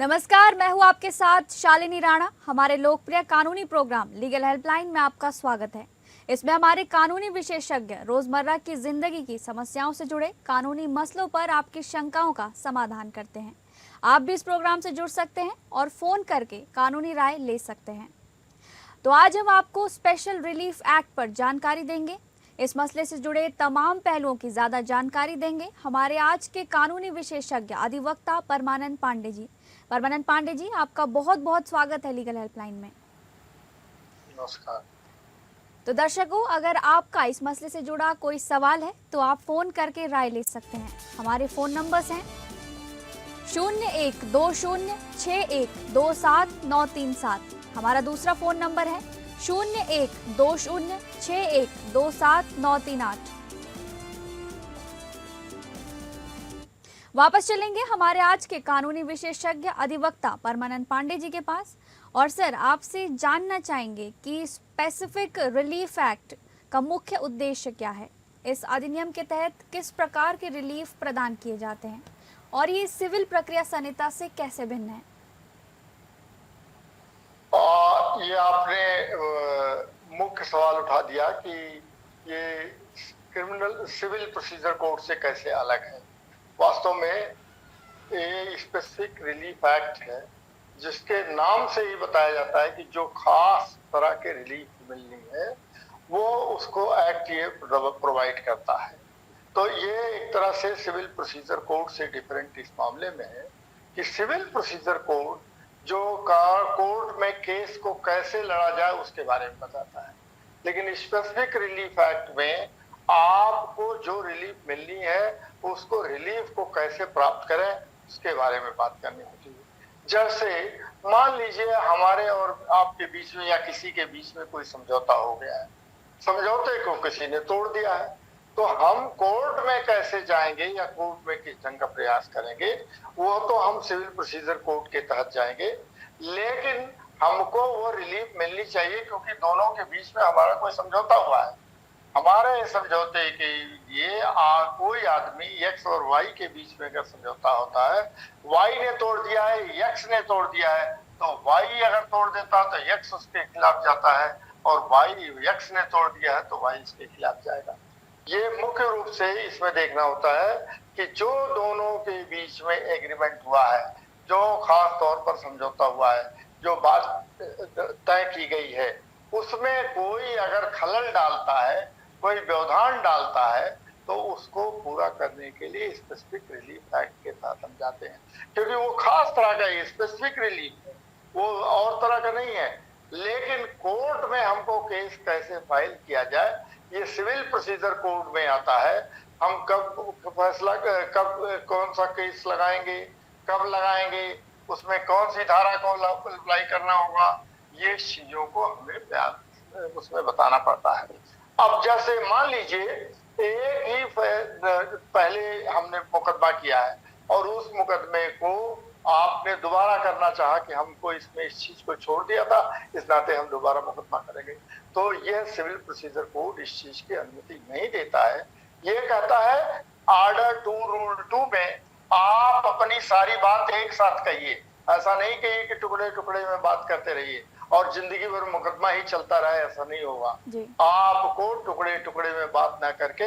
नमस्कार, मैं हूं आपके साथ शालिनी राणा। हमारे लोकप्रिय कानूनी प्रोग्राम लीगल हेल्पलाइन में आपका स्वागत है। इसमें हमारे कानूनी विशेषज्ञ रोजमर्रा की जिंदगी की समस्याओं से जुड़े कानूनी मसलों पर आपकी शंकाओं का समाधान करते हैं। आप भी इस प्रोग्राम से जुड़ सकते हैं और फोन करके कानूनी राय ले सकते हैं। तो आज हम आपको स्पेशल रिलीफ एक्ट पर जानकारी देंगे। इस मसले से जुड़े तमाम पहलुओं की ज्यादा जानकारी देंगे हमारे आज के कानूनी विशेषज्ञ अधिवक्ता परमानंद पांडे जी। परमानंद पांडे जी, आपका बहुत बहुत स्वागत है लीगल हेल्पलाइन में। नमस्कार। तो दर्शकों, अगर आपका इस मसले से जुड़ा कोई सवाल है तो आप फोन करके राय ले सकते हैं। हमारे फोन नंबर्स हैं 0120612793 हमारा दूसरा फोन नंबर है 0120612793 वापस चलेंगे हमारे आज के कानूनी विशेषज्ञ अधिवक्ता परमानंद पांडे जी के पास। और सर, आपसे जानना चाहेंगे कि स्पेसिफिक रिलीफ एक्ट का मुख्य उद्देश्य क्या है, इस अधिनियम के तहत किस प्रकार के रिलीफ प्रदान किए जाते हैं और ये सिविल प्रक्रिया संहिता से कैसे भिन्न है। ये आपने मुख्य सवाल उठा दिया कि ये क्रिमिनल सिविल प्रोसीजर कोड से कैसे अलग है। वास्तव में ये स्पेसिफिक रिलीफ एक्ट है, जिसके नाम से ही बताया जाता है कि जो खास तरह के रिलीफ मिलनी है वो उसको एक्ट ये प्रोवाइड करता है। तो ये एक तरह से सिविल प्रोसीजर कोड से डिफरेंट इस मामले में है कि सिविल प्रोसीजर कोड जो कोर्ट में केस को कैसे लड़ा जाए उसके बारे में बताता है, लेकिन स्पेसिफिक रिलीफ एक्ट में आपको जो रिलीफ मिलनी है उसको रिलीफ को कैसे प्राप्त करें उसके बारे में बात करनी होती है। जैसे मान लीजिए हमारे और आपके बीच में या किसी के बीच में कोई समझौता हो गया है, समझौते को किसी ने तोड़ दिया है, तो हम कोर्ट में कैसे जाएंगे या कोर्ट में किस ढंग का प्रयास करेंगे, वो तो हम सिविल प्रोसीजर कोड के तहत जाएंगे, लेकिन हमको वो रिलीफ मिलनी चाहिए क्योंकि दोनों के बीच में हमारा कोई समझौता हुआ है। हमारे समझौते के लिए कोई आदमी एक्स और वाई के बीच में अगर समझौता होता है, वाई ने तोड़ दिया है, एक्स ने तोड़ दिया है, तो वाई अगर तोड़ देता तो एक्स उसके खिलाफ जाता है और वाई एक्स ने तोड़ दिया है तो वाई इसके खिलाफ जाएगा। ये मुख्य रूप से इसमें देखना होता है कि जो दोनों के बीच में एग्रीमेंट हुआ है, जो खास तौर पर समझौता हुआ है, जो बात तय की गई है, उसमें कोई अगर खलल डालता है, कोई व्यवधान डालता है, तो उसको पूरा करने के लिए स्पेसिफिक रिलीफ एक्ट के तहत हम जाते हैं, क्योंकि वो खास तरह का स्पेसिफिक रिलीफ है, वो और तरह का नहीं है। लेकिन कोर्ट में हमको केस कैसे फाइल किया जाए ये सिविल प्रोसीजर कोड में आता है। हम कब फैसला, कब कौन सा केस लगाएंगे, कब लगाएंगे, उसमें कौन सी धारा को अप्लाई करना होगा, ये चीजों को हमें उसमें बताना पड़ता है। अब जैसे मान लीजिए एक ही पहले हमने मुकदमा किया है और उस मुकदमे को आपने दोबारा करना चाहा कि हमको इसमें इस चीज को छोड़ दिया था, इस नाते हम दोबारा मुकदमा करेंगे, तो यह सिविल प्रोसीजर कोड इस चीज की अनुमति नहीं देता है। ये कहता है ऑर्डर 2 रूल 2 में आप अपनी सारी बात एक साथ कहिए, ऐसा नहीं कहिए कि टुकड़े टुकड़े में बात करते रहिए और जिंदगी भर मुकदमा ही चलता रहे, ऐसा नहीं होगा। आपको टुकड़े टुकड़े में बात ना करके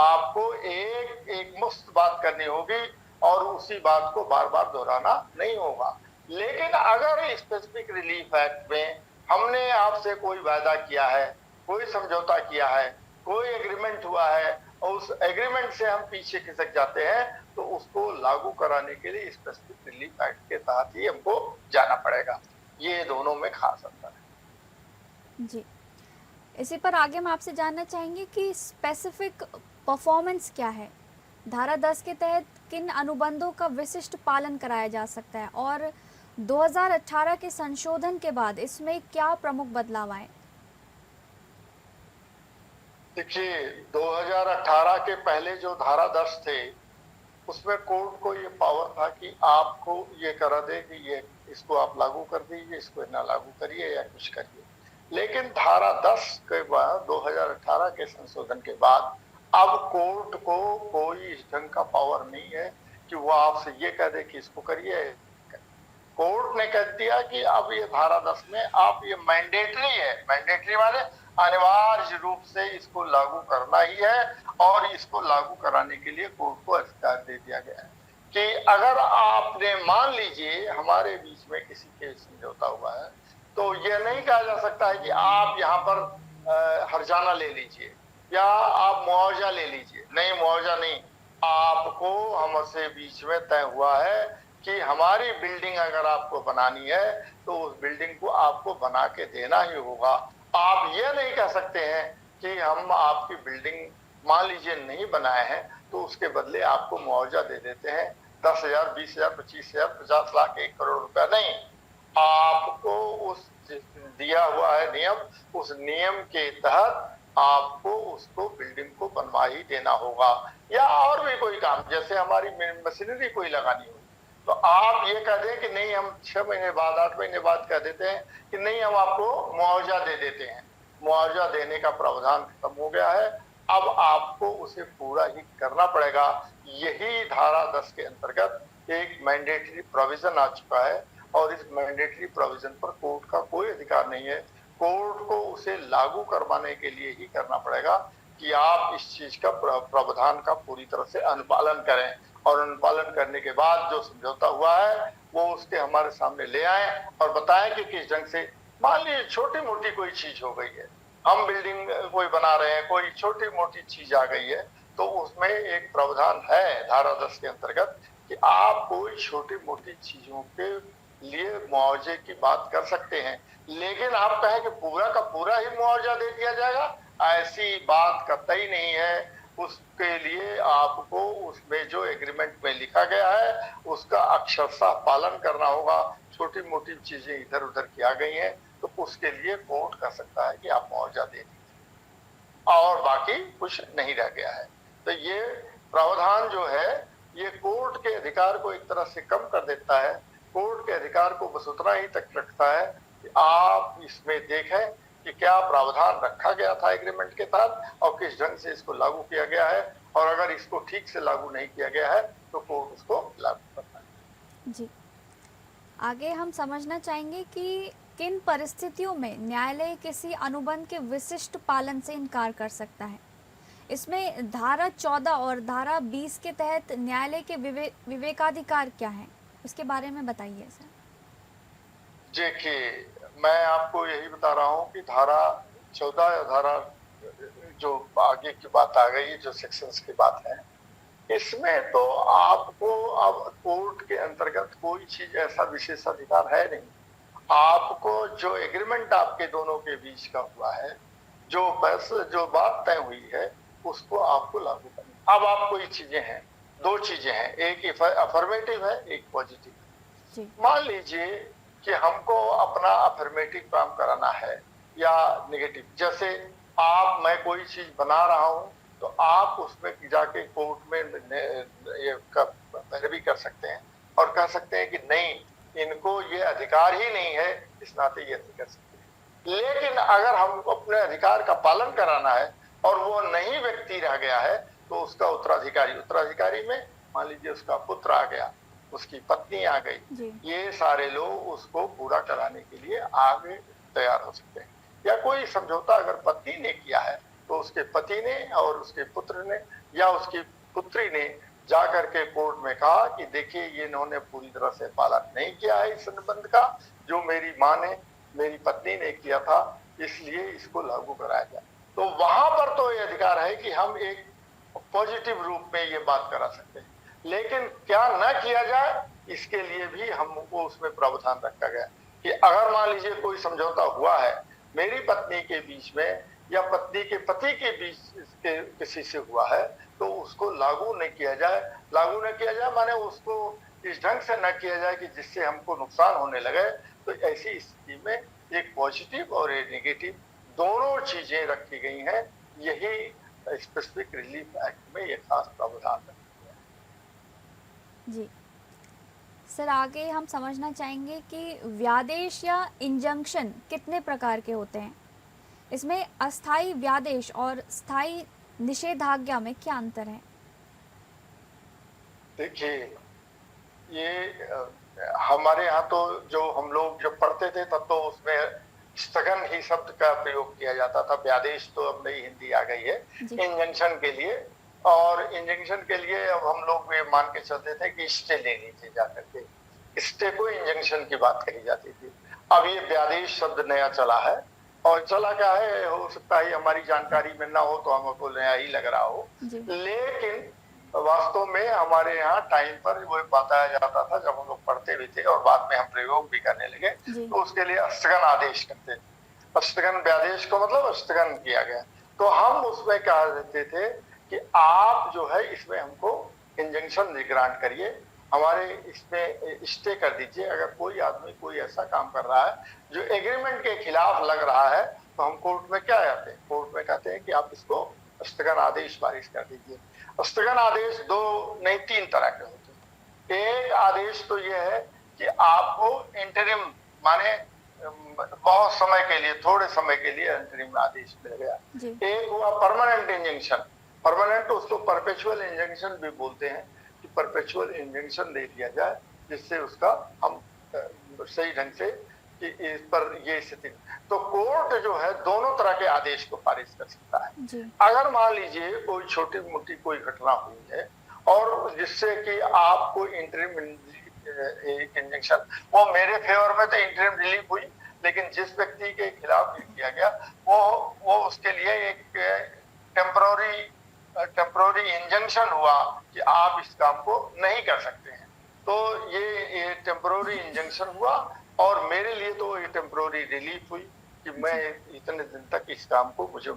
आपको एक एक मुश्त बात करनी होगी और उसी बात को बार बार दोहराना नहीं होगा। लेकिन अगर स्पेसिफिक रिलीफ एक्ट में हमने आपसे कोई वायदा किया है, कोई समझौता किया है, कोई एग्रीमेंट हुआ है और उस एग्रीमेंट से हम पीछे खिसक जाते हैं, तो उसको लागू कराने के लिए स्पेसिफिक रिलीफ एक्ट के तहत ही हमको जाना पड़ेगा। ये दोनों में खास अंतर है। जी, इसी पर आगे हम आपसे जानना चाहेंगे कि स्पेसिफिक परफॉर्मेंस क्या है। धारा 10 के तहत किन अनुबंधों का विशिष्ट पालन कराया जा सकता है और 2018 के संशोधन के बाद इसमें क्या प्रमुख बदलाव आए। देखिए, 2018 के पहले जो धारा 10 थे उसमें कोर्ट को ये पावर था कि आपको ये करा दे कि ये इसको आप लागू कर दीजिए, इसको ना लागू करिए या कुछ करिए। लेकिन धारा 10 के बाद 2018 के संशोधन के बाद अब कोर्ट को कोई इस ढंग का पावर नहीं है कि वो आपसे ये कह दे कि इसको करिए। कोर्ट ने कह दिया कि अब ये धारा 10 में आप ये मैंडेटरी है, मैंडेटरी माने अनिवार्य रूप से इसको लागू करना ही है, और इसको लागू कराने के लिए कोर्ट को अधिकार दे दिया गया है कि अगर आपने मान लीजिए हमारे बीच में किसी के समझौता हुआ है, तो ये नहीं कहा जा सकता है कि आप यहाँ पर हर्जाना ले लीजिए या आप मुआवजा ले लीजिए। नहीं, मुआवजा नहीं, आपको हमसे बीच में तय हुआ है कि हमारी बिल्डिंग अगर आपको बनानी है तो उस बिल्डिंग को आपको बना के देना ही होगा। आप ये नहीं कह सकते हैं कि हम आपकी बिल्डिंग मान लीजिए नहीं बनाए हैं तो उसके बदले आपको मुआवजा दे देते हैं 10,000, 20,000, 25,000, 50 लाख, 1 करोड़ रुपया। नहीं, आपको उस दिया हुआ है नियम, उस नियम के तहत आपको उसको बिल्डिंग को बनवा ही देना होगा। या और भी कोई काम, जैसे हमारी मशीनरी कोई लगानी हो, तो आप ये कह दें कि नहीं, हम 6 महीने बाद, 8 महीने बाद कह देते हैं कि नहीं, हम आपको मुआवजा दे देते हैं। मुआवजा देने का प्रावधान खत्म हो गया है, अब आपको उसे पूरा ही करना पड़ेगा। यही धारा 10 के अंतर्गत एक मैंडेटरी प्रोविजन आ चुका है, और इस मैंडेटरी प्रोविजन पर कोर्ट का कोई अधिकार नहीं है। कोर्ट को उसे लागू करवाने के लिए ही करना पड़ेगा कि आप इस चीज का प्रावधान का पूरी तरह से अनुपालन करें, और अनुपालन करने के बाद जो समझौता हुआ है वो उसके हमारे सामने ले आए और बताएं कि किस ढंग से। मान लीजिए छोटी मोटी कोई चीज हो गई है, हम बिल्डिंग कोई बना रहे हैं, कोई छोटी मोटी चीज आ गई है, तो उसमें एक प्रावधान है धारा 10 के अंतर्गत कि आप कोई छोटी मोटी चीजों के लिए मुआवजे की बात कर सकते हैं। लेकिन आप कहें कि पूरा का पूरा ही मुआवजा दे दिया जाएगा, ऐसी बात कतई नहीं है। उसके लिए आपको उसमें जो एग्रीमेंट में लिखा गया है उसका अक्षरशः पालन करना होगा। छोटी मोटी चीजें इधर उधर की आ गई हैं तो उसके लिए कोर्ट कर सकता है कि आप मुआवजा दे दीजिए, और बाकी कुछ नहीं रह गया है। तो ये प्रावधान जो है ये कोर्ट के अधिकार को एक तरह से कम कर देता है। कोर्ट के अधिकार को बस उतना ही तक रखता है कि आप इसमें देखें कि क्या प्रावधान रखा गया था एग्रीमेंट के तहत और किस ढंग से इसको लागू किया गया है, और अगर इसको ठीक से लागू नहीं किया गया है तो कोर्ट उसको लागू करता है। जी, आगे हम समझना चाहेंगे कि किन परिस्थितियों में न्यायालय किसी अनुबंध के विशिष्ट पालन से इनकार कर सकता है। इसमें धारा 14 और धारा 20 के तहत न्यायालय के विवेकाधिकार क्या हैं, उसके बारे में बताइए सर। देखिए, मैं आपको यही बता रहा हूँ कि धारा 14 या धारा जो आगे की बात आ गई, जो सेक्शंस की बात है, इसमें तो आपको अब कोर्ट के अंतर्गत कोई चीज ऐसा विशेष अधिकार है नहीं। आपको जो एग्रीमेंट आपके दोनों के बीच का हुआ है, जो बात तय हुई है, उसको आपको लागू करना। अब आप कोई चीजें हैं, 2 चीजें हैं, एक अफर्मेटिव है, एक पॉजिटिव। मान लीजिए कि हमको अपना अफर्मेटिव काम कराना है या नेगेटिव। जैसे मैं कोई चीज बना रहा हूं तो आप उसमें जाके कोर्ट में ये पैरवी कर सकते हैं और कह सकते हैं कि नहीं, इनको ये अधिकार ही नहीं है, इस नाते ये नहीं कर सकते। लेकिन अगर हमको अपने अधिकार का पालन कराना है और वो नहीं व्यक्ति रह गया है तो उसका उत्तराधिकारी में मान लीजिए उसका पुत्र आ गया, उसकी पत्नी आ गई, ये सारे लोग उसको पूरा कराने के लिए आगे तैयार हो सकते हैं। या कोई समझौता अगर पत्नी ने किया है तो उसके पति ने और उसके पुत्र ने या उसकी पुत्री ने जा करके कोर्ट में कहा कि देखिए ये इन्होंने पूरी तरह से पालन नहीं किया है इस संबंध का, जो मेरी माँ ने, मेरी पत्नी ने किया था, इसलिए इसको लागू कराया जाए। तो वहां पर तो ये अधिकार है कि हम एक पॉजिटिव रूप में ये बात करा सकते हैं। लेकिन क्या न किया जाए इसके लिए भी हमको उसमें प्रावधान रखा गया कि अगर मान लीजिए कोई समझौता हुआ है मेरी पत्नी के बीच में या पत्नी के पति के बीच के किसी से हुआ है तो उसको लागू नहीं किया जाए। लागू नहीं किया जाए माने उसको इस ढंग से न किया जाए कि जिससे हमको नुकसान होने लगे। तो ऐसी स्थिति में एक पॉजिटिव और एक नेगेटिव दोनों चीजें रखी गई हैं। यही स्पेसिफिक रिलीफ एक्ट में ये खास प्रावधान है। जी सर, आगे हम समझना चाहेंगे कि व्यादेश या इंजंक्शन कितने प्रकार के होते हैं। इसमें अस्थाई व्यादेश और स्थायी निषेधाज्ञा में क्या अंतर है? देखिए, ये हमारे यहाँ तो जो हम लोग जब पढ़ते थे तब तो उसमें स्थगन ही शब्द का प्रयोग किया जाता था। व्यादेश तो अब नई हिंदी आ गई है जी इंजंक्शन के लिए, और इंजंक्शन के लिए अब हम लोग ये मान के चलते थे कि स्टे लेनी थी जाकर के, स्टे को इंजंक्शन की बात कही जाती थी। अब ये व्यादेश शब्द नया चला है, और चला क्या है, हो सकता है हमारी जानकारी में ना हो तो हमको नया ही लग रहा हो, जी लेकिन वास्तव में हमारे यहाँ टाइम पर वो बताया जाता था जब हम लोग पढ़ते भी थे और बाद में हम प्रयोग भी करने लगे, जी तो उसके लिए स्थगन आदेश करते थे। स्थगन व्यादेश को मतलब स्थगन किया गया, तो हम उसमें क्या देते थे कि आप जो है इसमें हमको इंजंक्शन ग्रांट करिए, हमारे इसमें स्टे कर दीजिए। अगर कोई आदमी कोई ऐसा काम कर रहा है जो एग्रीमेंट के खिलाफ लग रहा है तो हम कोर्ट में क्या कहते हैं, कोर्ट में कहते हैं कि आप इसको स्थगन आदेश पारित कर दीजिए। स्थगन आदेश दो नहीं तीन तरह के होते हैं। एक आदेश तो यह है कि आपको इंटरिम माने बहुत समय के लिए, थोड़े समय के लिए इंटरिम आदेश मिल गया। जी एक हुआ परमानेंट इंजंक्शन, परमानेंट उसको परपेचुअल इंजंक्शन भी बोलते हैं, कि परपेचुअल इंजंक्शन दे दिया जाए जिससे उसका हम सही ढंग से कि इस पर ये स्थिति। तो कोर्ट जो है दोनों तरह के आदेश को पारित कर सकता है। जी अगर मान लीजिए कोई छोटी मोटी कोई घटना हुई है और जिससे कि आपको इंटरिम इंजेक्शन, वो मेरे फेवर में तो इंटरिम रिलीफ हुई, लेकिन जिस व्यक्ति के खिलाफ ये किया गया वो उसके लिए एक टेम्पररी इंजंक्शन हुआ कि आप इस काम को नहीं कर सकते हैं। तो ये टेम्पररी इंजंक्शन हुआ और मेरे लिए तो ये टेम्पररी रिलीफ हुई कि मैं इतने दिन तक इस काम को मुझे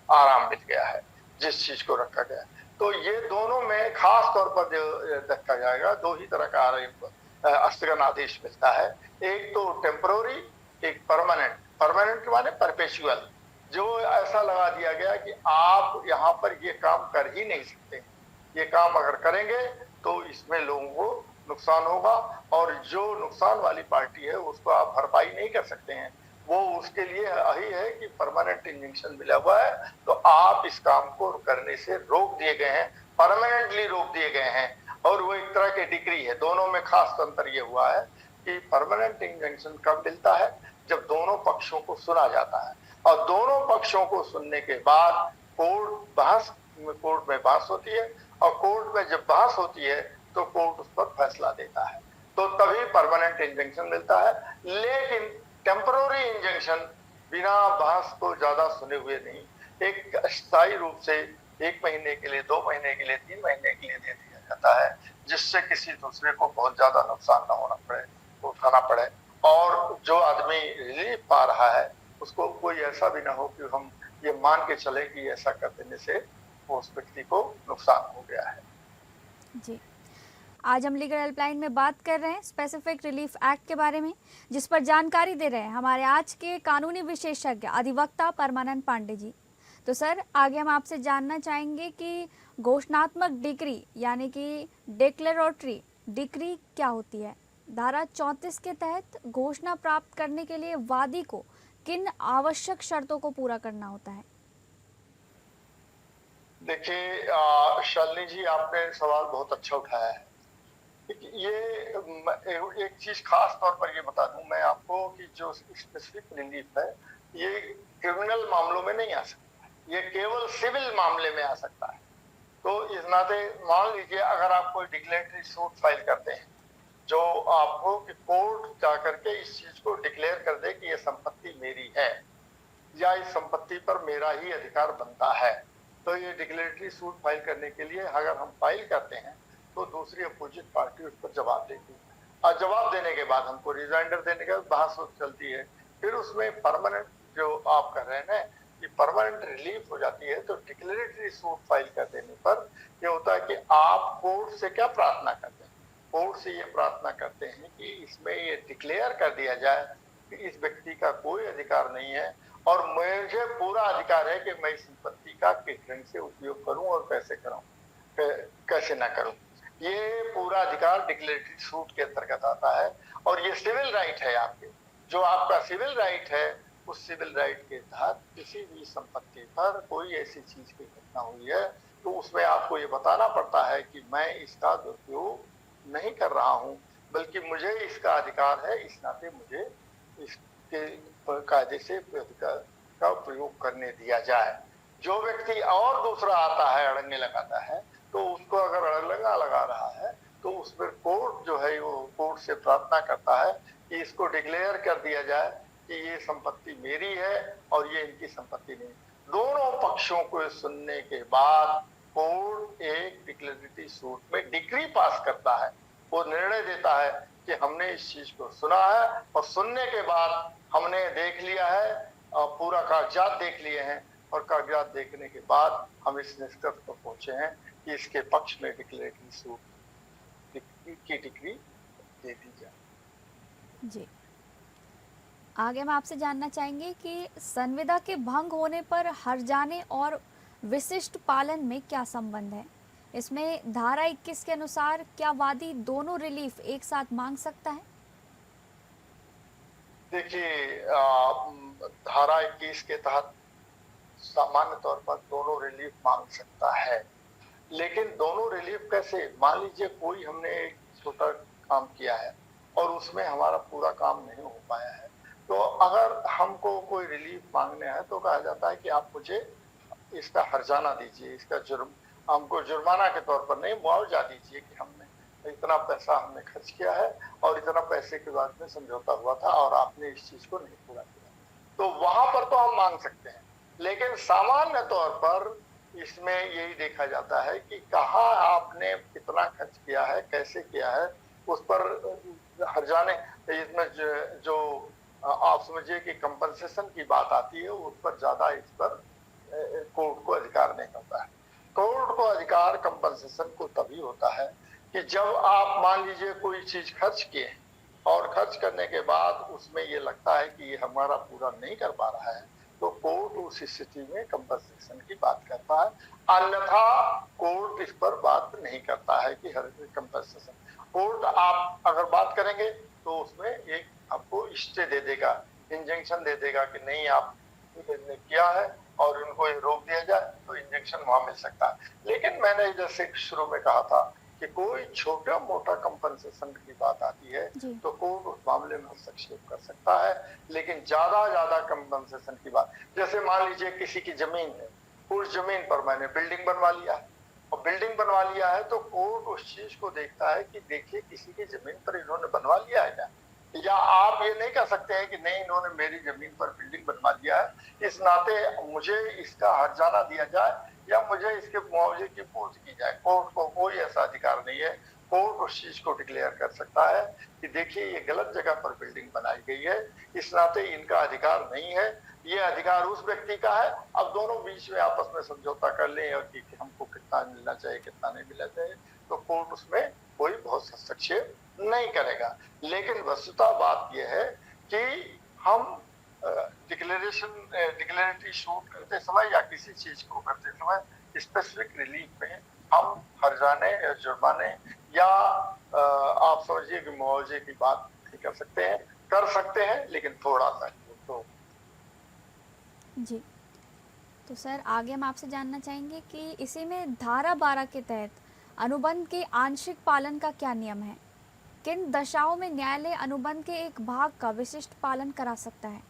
आराम मिल गया है जिस चीज को रखा गया। तो ये दोनों में खास तौर पर जो देखा जाएगा, दो ही तरह का स्थगन आदेश मिलता है, एक तो टेम्पररी, एक परमानेंट। परमानेंट माने परपेचुअल, जो ऐसा लगा दिया गया कि आप यहाँ पर ये काम कर ही नहीं सकते, ये काम अगर करेंगे तो इसमें लोगों को नुकसान होगा और जो नुकसान वाली पार्टी है उसको आप भरपाई नहीं कर सकते हैं। वो उसके लिए यही है कि परमानेंट इंजंक्शन मिला हुआ है तो आप इस काम को करने से रोक दिए गए हैं, परमानेंटली रोक दिए गए हैं। और वो एक तरह की डिग्री है। दोनों में खास अंतर ये हुआ है कि परमानेंट इंजंक्शन कब मिलता है, जब दोनों पक्षों को सुना जाता है, और दोनों पक्षों को सुनने के बाद कोर्ट में बहस होती है, और कोर्ट में जब बहस होती है तो कोर्ट उस पर फैसला देता है, तो तभी परमानेंट इंजंक्शन मिलता है। लेकिन टेम्पररी इंजंक्शन बिना बहस को ज्यादा सुने हुए नहीं, एक स्थायी रूप से 1 महीने के लिए, 2 महीने के लिए, 3 महीने के लिए दे दिया जाता है, जिससे किसी दूसरे को बहुत ज्यादा नुकसान ना होना पड़े, उठाना पड़े, और जो आदमी रिलीफ पा रहा है उसको कोई ऐसा भी ना हो कि हम ये मान के चले कि ऐसा कर देने से उस व्यक्ति को नुकसान हो गया है। जी आज हम लीगल हेल्पलाइन में बात कर रहे हैं स्पेसिफिक रिलीफ एक्ट के बारे में, जिस पर जानकारी दे रहे हैं हमारे आज के कानूनी विशेषज्ञ अधिवक्ता परमानंद पांडे जी। तो सर, आगे हम आपसे जानना चाहेंगे कि घोषणात्मक डिक्री यानी कि डिक्लेरेटरी डिक्री क्या होती है। धारा 34 के तहत घोषणा प्राप्त करने के लिए वादी को किन आवश्यक शर्तों को पूरा करना होता है? देखिए शालिनी जी, आपने सवाल बहुत अच्छा उठाया है। ये एक चीज खास तौर पर ये बता दूं मैं आपको कि जो स्पेसिफिक रिलीफ है ये क्रिमिनल मामलों में नहीं आ सकता, ये केवल सिविल मामले में आ सकता है। तो इस नाते मान लीजिए अगर आप कोई डिक्लेरेटरी सूट फाइल करते हैं जो आपको कि कोर्ट जाकर के इस चीज को डिक्लेयर कर दे कि ये संपत्ति मेरी है या इस संपत्ति पर मेरा ही अधिकार बनता है, तो ये डिक्लेरेटरी सूट फाइल करने के लिए अगर हम फाइल करते हैं तो दूसरी अपोजिट पार्टी उस पर जवाब देती है, और जवाब देने के बाद हमको रिजाइंडर देने के बाद बहस चलती है। फिर उसमें परमानेंट जो आप कर रहे हैं ना कि परमानेंट रिलीफ हो जाती है, तो डिक्लेरेटरी सूट फाइल कर देने पर ये होता है कि आप कोर्ट से क्या प्रार्थना करते हैं, कोर्ट से ये प्रार्थना करते हैं कि इसमें ये डिक्लेयर कर दिया जाए कि इस व्यक्ति का कोई अधिकार नहीं है और मुझे पूरा अधिकार है कि मैं इस संपत्ति का किस ढंग से उपयोग करूं और कैसे करूं, कैसे ना करूं। ये पूरा अधिकार डिक्लेरेटरी सूट के अंतर्गत आता है, और ये सिविल राइट है आपके। जो आपका सिविल राइट है, उस सिविल राइट के तहत किसी भी संपत्ति पर कोई ऐसी चीज की घटना हुई है तो उसमें आपको ये बताना पड़ता है कि मैं इसका दुरुपयोग नहीं कर रहा हूं, बल्कि मुझे इसका अधिकार है, इस नाते मुझे इसके कायदे से अधिकार का प्रयोग करने दिया जाए। जो व्यक्ति और दूसरा आता है, अड़ंगे लगाता है, तो उसको अगर अड़ंगा लगा रहा है तो उस पर कोर्ट जो है वो कोर्ट से प्रार्थना करता है कि इसको डिक्लेयर कर दिया जाए कि ये संपत्ति मेरी है और ये इनकी संपत्ति नहीं। दोनों पक्षों को सुनने के बाद कोर्ट एक डिक्लेरेटरी सूट में डिक्री पास करता है। वो निर्णय देता है कि हमने इस चीज को सुना है और सुनने के बाद हमने देख लिया है, पूरा कागजात देख लिए हैं और कागजात देखने के बाद हम इस निष्कर्ष पर पहुंचे हैं कि इसके पक्ष में डिक्लेरेटरी सूट की डिक्री दे दी जाए। जी, आगे हम आपसे जानना चाहेंगे कि संविदा के भंग होने पर हर्जाने और विशिष्ट पालन में क्या संबंध है? इसमें धारा 21 के अनुसार क्या वादी दोनों रिलीफ एक साथ मांग सकता है? देखिए, धारा 21 के तहत सामान्य तौर पर दोनों रिलीफ मांग सकता है, लेकिन दोनों रिलीफ कैसे? मान लीजिए कोई हमने एक छोटा काम किया है और उसमें हमारा पूरा काम नहीं हो पाया है, तो अगर हमको कोई रिलीफ मांगने है तो कहा जाता है कि आप मुझे इसका हर्जाना दीजिए, इसका हमको जुर्माना के तौर पर नहीं, मुआवजा दीजिए कि हमने इतना पैसा हमने खर्च किया है और इतना पैसे के बाद में समझौता हुआ था और आपने इस चीज को नहीं पूरा किया। तो वहां पर तो हम मांग सकते हैं, लेकिन सामान्य तौर पर इसमें यही देखा जाता है कि कहाँ आपने कितना खर्च किया है, कैसे किया है, उस पर हर्जाने, इसमें जो आप समझिए कि कंपनसेशन की बात आती है, उस पर ज्यादा इस पर कोर्ट को अधिकार नहीं होता है। कोर्ट को अधिकार कंपनसेशन को तभी होता है कि जब आप मान लीजिए कोई चीज खर्च किए और खर्च करने के बाद उसमें ये लगता है कि ये हमारा पूरा नहीं कर पा रहा है, तो कोर्ट उस स्थिति में कंपनसेशन की बात करता है। अन्यथा कोर्ट इस पर बात नहीं करता है कि हर कंपनसेशन। कोर्ट आप अगर बात करेंगे तो उसमें एक आपको स्टे दे देगा, इंजंक्शन दे देगा कि नहीं आप ने किया है और इनको रोक दिया जाए, तो इंजेक्शन वहां मिल सकता है। लेकिन मैंने जैसे शुरू में कहा था कि कोई छोटा मोटा कंपनसेशन की बात आती है तो कोर्ट उस मामले में हस्तक्षेप कर सकता है, लेकिन ज्यादा कंपनसेशन की बात, जैसे मान लीजिए किसी की जमीन है, उस जमीन पर मैंने बिल्डिंग बनवा लिया है और बिल्डिंग बनवा लिया है तो कोर्ट उस चीज को देखता है कि देखिए किसी की जमीन पर इन्होंने बनवा लिया है क्या, या आप ये नहीं कह सकते हैं कि नहीं इन्होंने मेरी जमीन पर बिल्डिंग बनवा दिया है, इस नाते मुझे इसका हर्जाना दिया जाए या मुझे इसके मुआवजे की पूछ की जाए। कोर्ट को कोई ऐसा अधिकार नहीं है। कोर्ट उस चीज को डिक्लेयर कर सकता है कि देखिए ये गलत जगह पर बिल्डिंग बनाई गई है, इस नाते इनका अधिकार नहीं है, ये अधिकार उस व्यक्ति का है। अब दोनों बीच में आपस में समझौता कर लें और कि हमको कितना मिलना चाहिए कितना नहीं मिलना चाहिए, तो कोर्ट उसमें कोई बहुत हस्तक्षेप नहीं करेगा। लेकिन वस्तुतः बात यह है कि हम डिक्लेरेटरी सूट करते समय या किसी चीज को करते समय स्पेसिफिक रिलीफ में हम हर्जाने या जुर्माने या आप समझिए कि मुआवजे की बात नहीं कर सकते हैं, लेकिन थोड़ा सा तो। जी, तो सर आगे हम आपसे जानना चाहेंगे कि इसी में धारा 12 के तहत अनुबंध के आंशिक पालन का क्या नियम है? किन दशाओं में न्यायालय अनुबंध के एक भाग का विशिष्ट पालन करा सकता है?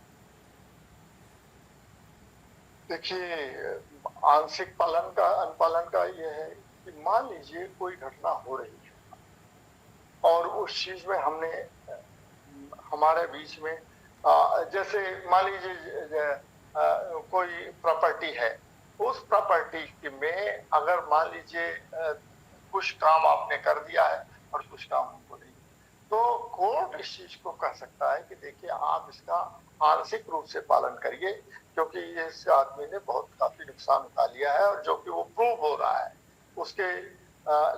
देखिए, आंशिक अनुपालन का यह है कि मान लीजिए कोई घटना हो रही है और उस चीज में हमने हमारे बीच में जैसे मान लीजिए कोई प्रॉपर्टी है, उस प्रॉपर्टी में अगर मान लीजिए कुछ काम आपने कर दिया है और कुछ काम हमको नहीं, तो कोर्ट इस चीज को कह सकता है कि देखिए आप इसका आंशिक रूप से पालन करिए, क्योंकि इस आदमी ने बहुत काफी नुकसान उठा लिया है और जो कि वो प्रूव हो रहा है, उसके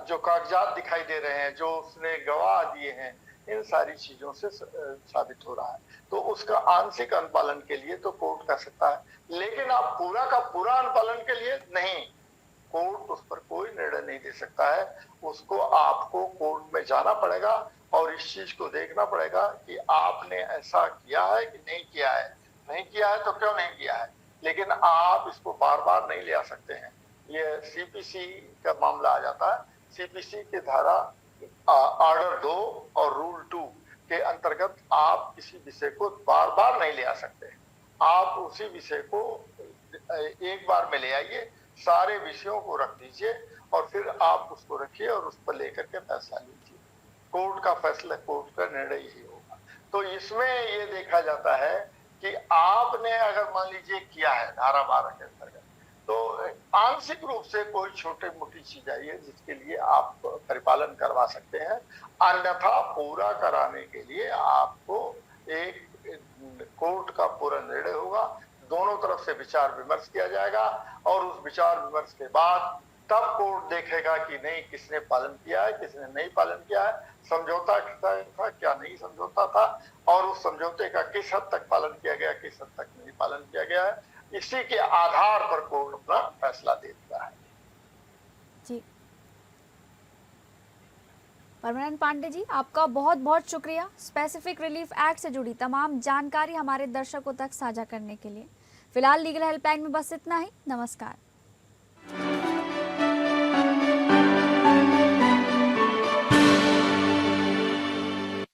जो कागजात दिखाई दे रहे हैं, जो उसने गवाह दिए हैं, इन सारी चीजों से साबित हो रहा है, तो उसका आंशिक अनुपालन के लिए तो कोर्ट कर सकता है। लेकिन आप पूरा का पूरा अनुपालन के लिए नहीं, कोर्ट उस पर कोई निर्णय नहीं दे सकता है। उसको आपको कोर्ट में जाना पड़ेगा और इस चीज को देखना पड़ेगा कि आपने ऐसा किया है कि नहीं किया है, नहीं किया है तो क्यों नहीं किया है। लेकिन आप इसको बार बार नहीं ले आ सकते हैं, ये सीपीसी का मामला आ जाता है। सीपीसी की धारा ऑर्डर 2 और रूल 2 के अंतर्गत आप किसी विषय को बार बार नहीं ले आ सकते। आप उसी विषय को एक बार में ले आइए, सारे विषयों को रख दीजिए और फिर आप उसको रखिए और उस पर लेकर के फैसला लीजिए। कोर्ट का फैसला, कोर्ट का निर्णय ही होगा। तो इसमें ये देखा जाता है कि आपने अगर मान लीजिए किया है धारा 12 के अंतर्गत, तो आंशिक रूप से कोई छोटी मोटी चीज आई है जिसके लिए आप परिपालन करवा सकते हैं, अन्यथा पूरा कराने के लिए आपको एक कोर्ट का पूरा निर्णय होगा, दोनों तरफ से विचार विमर्श किया जाएगा और उस विचार विमर्श के बाद तब कोर्ट देखेगा कि नहीं किसने पालन किया है, किसने नहीं पालन किया है, समझौता था क्या नहीं समझौता था, और उस समझौते का किस हद तक पालन किया गया, किस हद तक नहीं पालन किया गया है। इसी के आधार पर कोर्ट अपना फैसला देता है। जी, परमानंद पांडे जी, आपका बहुत बहुत शुक्रिया स्पेसिफिक रिलीफ एक्ट से जुड़ी तमाम जानकारी हमारे दर्शकों तक साझा करने के लिए। फिलहाल लीगल हेल्पलाइन में बस इतना ही। नमस्कार।